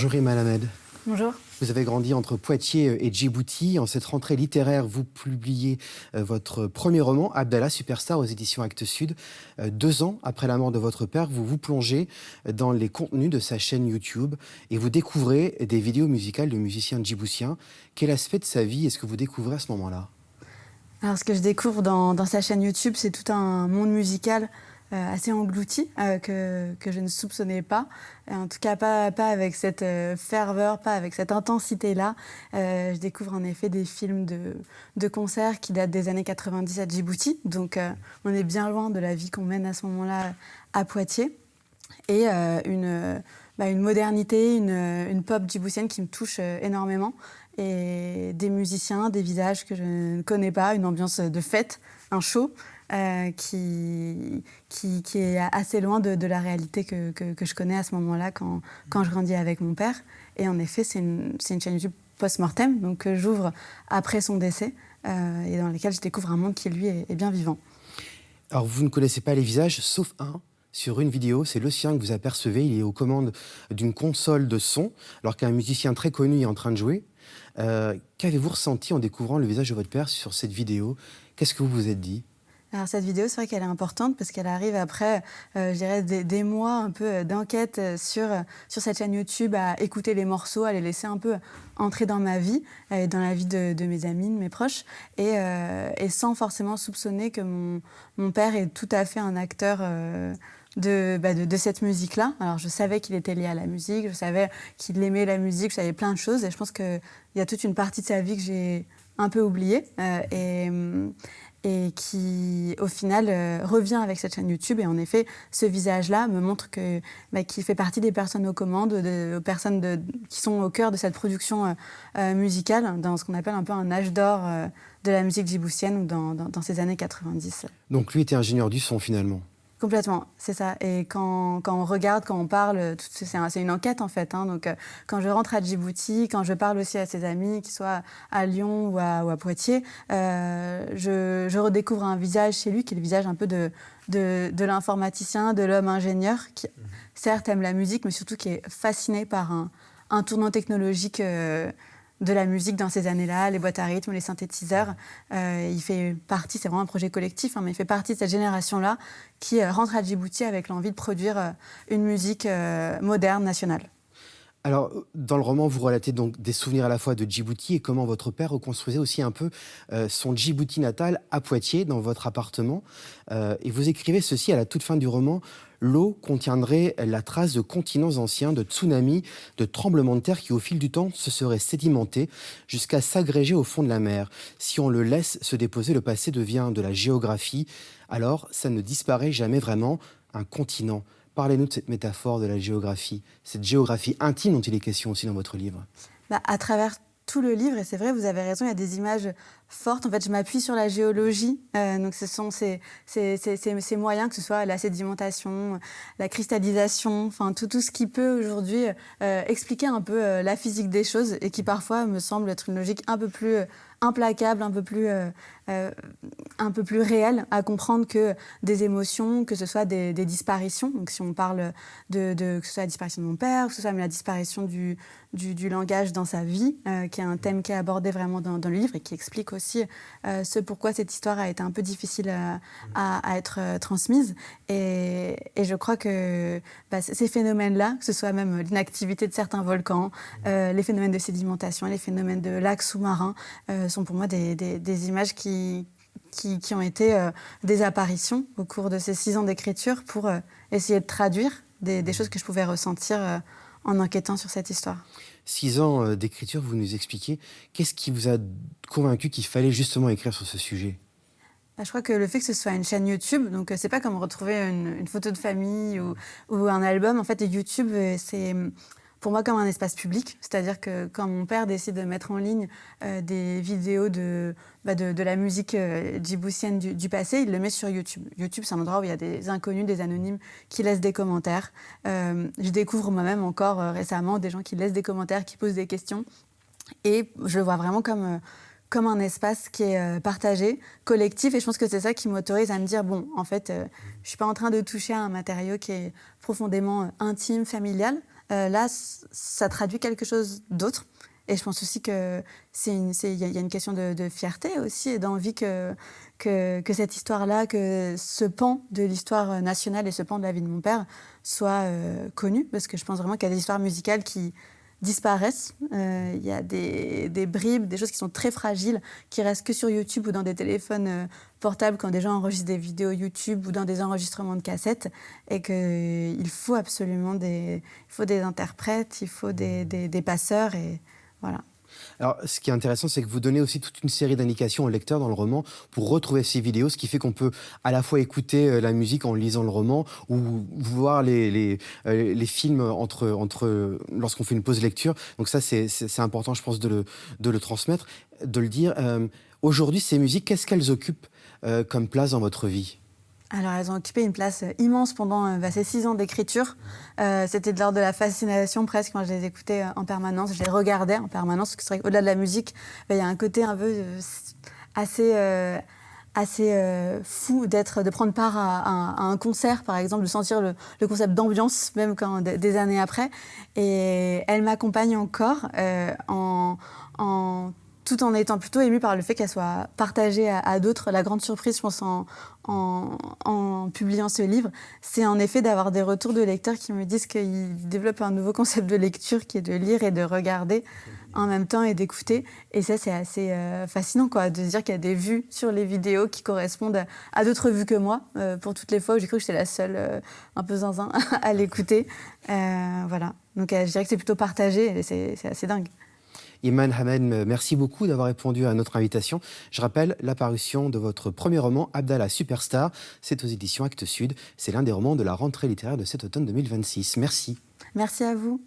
Bonjour Rima Lamed. Bonjour. Vous avez grandi entre Poitiers et Djibouti. En cette rentrée littéraire, vous publiez votre premier roman, Abdallah Superstar, aux éditions Actes Sud. 2 ans après la mort de votre père, vous vous plongez dans les contenus de sa chaîne YouTube et vous découvrez des vidéos musicales de musiciens djiboutiens. Quel aspect de sa vie est-ce que vous découvrez à ce moment-là? Alors, ce que je découvre dans sa chaîne YouTube, c'est tout un monde musical assez englouti que je ne soupçonnais pas. En tout cas, pas avec cette ferveur, pas avec cette intensité-là. Je découvre en effet des films de concerts qui datent des années 90 à Djibouti. Donc, on est bien loin de la vie qu'on mène à ce moment-là à Poitiers. Et une modernité, une pop djiboutienne qui me touche énormément. Et des musiciens, des visages que je ne connais pas, une ambiance de fête, un show qui est assez loin de la réalité que je connais à ce moment-là quand je grandis avec mon père. Et en effet, c'est une chaîne YouTube post-mortem, donc que j'ouvre après son décès et dans laquelle je découvre un monde qui, lui, est bien vivant. Alors, vous ne connaissez pas les visages, sauf un. Sur une vidéo, c'est le sien que vous apercevez. Il est aux commandes d'une console de son, alors qu'un musicien très connu est en train de jouer. Qu'avez-vous ressenti en découvrant le visage de votre père sur cette vidéo? Qu'est-ce que vous vous êtes dit? Alors cette vidéo, c'est vrai qu'elle est importante parce qu'elle arrive après, je dirais, des mois un peu d'enquête sur cette chaîne YouTube, à écouter les morceaux, à les laisser un peu entrer dans ma vie, dans la vie de mes amis, de mes proches, et sans forcément soupçonner que mon père est tout à fait un acteur de cette musique-là. Alors je savais qu'il était lié à la musique, je savais qu'il aimait la musique, je savais plein de choses, et je pense qu'il y a toute une partie de sa vie que j'ai un peu oubliée, et qui, au final, revient avec cette chaîne YouTube. Et en effet, ce visage-là me montre qu'il fait partie des personnes aux commandes, aux personnes qui sont au cœur de cette production musicale, dans ce qu'on appelle un peu un âge d'or de la musique djiboutienne, ou dans ces années 90. Donc lui était ingénieur du son, finalement. Complètement, c'est ça. Et quand on regarde, quand on parle, c'est une enquête en fait. Donc quand je rentre à Djibouti, quand je parle aussi à ses amis, qu'ils soient à Lyon ou à Poitiers, je redécouvre un visage chez lui qui est le visage un peu de l'informaticien, de l'homme ingénieur, qui certes aime la musique, mais surtout qui est fasciné par un tournant technologique de la musique dans ces années-là, les boîtes à rythme, les synthétiseurs. Il fait partie, c'est vraiment un projet collectif, mais il fait partie de cette génération-là qui rentre à Djibouti avec l'envie de produire une musique moderne, nationale. Alors, dans le roman, vous relatez donc des souvenirs à la fois de Djibouti et comment votre père reconstruisait aussi un peu son Djibouti natal à Poitiers, dans votre appartement. Et vous écrivez ceci à la toute fin du roman: l'eau contiendrait la trace de continents anciens, de tsunamis, de tremblements de terre qui, au fil du temps, se seraient sédimentés jusqu'à s'agréger au fond de la mer. Si on le laisse se déposer, le passé devient de la géographie. Alors, ça ne disparaît jamais vraiment, un continent. Parlez-nous de cette métaphore de la géographie, cette géographie intime dont il est question aussi dans votre livre. À travers tout le livre, et c'est vrai, vous avez raison, il y a des images fortes. En fait, je m'appuie sur la géologie. Donc, ce sont ces moyens, que ce soit la sédimentation, la cristallisation, enfin tout ce qui peut aujourd'hui expliquer un peu la physique des choses, et qui parfois me semble être une logique un peu plus implacable, un peu plus réelle à comprendre que des émotions, que ce soit des disparitions. Donc si on parle que ce soit la disparition de mon père, que ce soit la disparition du langage dans sa vie, qui est un thème qui est abordé vraiment dans le livre et qui explique aussi ce pourquoi cette histoire a été un peu difficile à être transmise. Et je crois que ces phénomènes-là, que ce soit même l'inactivité de certains volcans, les phénomènes de sédimentation, les phénomènes de lacs sous-marins, sont pour moi des images qui ont été des apparitions au cours de ces 6 ans d'écriture pour essayer de traduire des choses que je pouvais ressentir en enquêtant sur cette histoire. 6 ans d'écriture, vous nous expliquez. Qu'est-ce qui vous a convaincu qu'il fallait justement écrire sur ce sujet? Je crois que le fait que ce soit une chaîne YouTube, donc c'est pas comme retrouver une photo de famille ou un album. En fait, YouTube, c'est pour moi comme un espace public. C'est-à-dire que quand mon père décide de mettre en ligne des vidéos de la musique djiboutienne du passé, il le met sur YouTube. YouTube, c'est un endroit où il y a des inconnus, des anonymes qui laissent des commentaires. Je découvre moi-même encore récemment des gens qui laissent des commentaires, qui posent des questions. Et je le vois vraiment comme un espace qui est partagé, collectif, et je pense que c'est ça qui m'autorise à me dire, bon, en fait, je suis pas en train de toucher à un matériau qui est profondément intime, familial, là, ça traduit quelque chose d'autre. Et je pense aussi que y a une question de fierté aussi et d'envie que cette histoire-là, que ce pan de l'histoire nationale et ce pan de la vie de mon père soit connu. Parce que je pense vraiment qu'il y a des histoires musicales qui disparaissent. Il y a des bribes, des choses qui sont très fragiles, qui restent que sur YouTube ou dans des téléphones portables quand des gens enregistrent des vidéos YouTube ou dans des enregistrements de cassettes. Et qu'il faut absolument il faut des interprètes, il faut des passeurs et voilà. Alors, ce qui est intéressant, c'est que vous donnez aussi toute une série d'indications au lecteur dans le roman pour retrouver ces vidéos, ce qui fait qu'on peut à la fois écouter la musique en lisant le roman ou voir les films lorsqu'on fait une pause lecture. Donc ça, c'est important, je pense, de le transmettre, de le dire. Aujourd'hui, ces musiques, qu'est-ce qu'elles occupent comme place dans votre vie ? Alors, elles ont occupé une place immense pendant ces 6 ans d'écriture. C'était de l'ordre de la fascination presque. Moi, je les écoutais en permanence, je les regardais en permanence. Parce que c'est vrai qu'au-delà de la musique, il y a un côté un peu assez fou de prendre part à un concert, par exemple, de sentir le concept d'ambiance, même des années après. Et elle m'accompagne encore tout en étant plutôt émue par le fait qu'elle soit partagée à d'autres. La grande surprise, je pense, en publiant ce livre, c'est en effet d'avoir des retours de lecteurs qui me disent qu'ils développent un nouveau concept de lecture qui est de lire et de regarder en même temps et d'écouter. Et ça, c'est assez fascinant, quoi, de se dire qu'il y a des vues sur les vidéos qui correspondent à d'autres vues que moi, pour toutes les fois où j'ai cru que j'étais la seule un peu zinzin à l'écouter. Voilà. Donc je dirais que c'est plutôt partagé et c'est assez dingue. Iman Hamad, merci beaucoup d'avoir répondu à notre invitation. Je rappelle la parution de votre premier roman, Abdallah Superstar. C'est aux éditions Actes Sud. C'est l'un des romans de la rentrée littéraire de cet automne 2026. Merci. Merci à vous.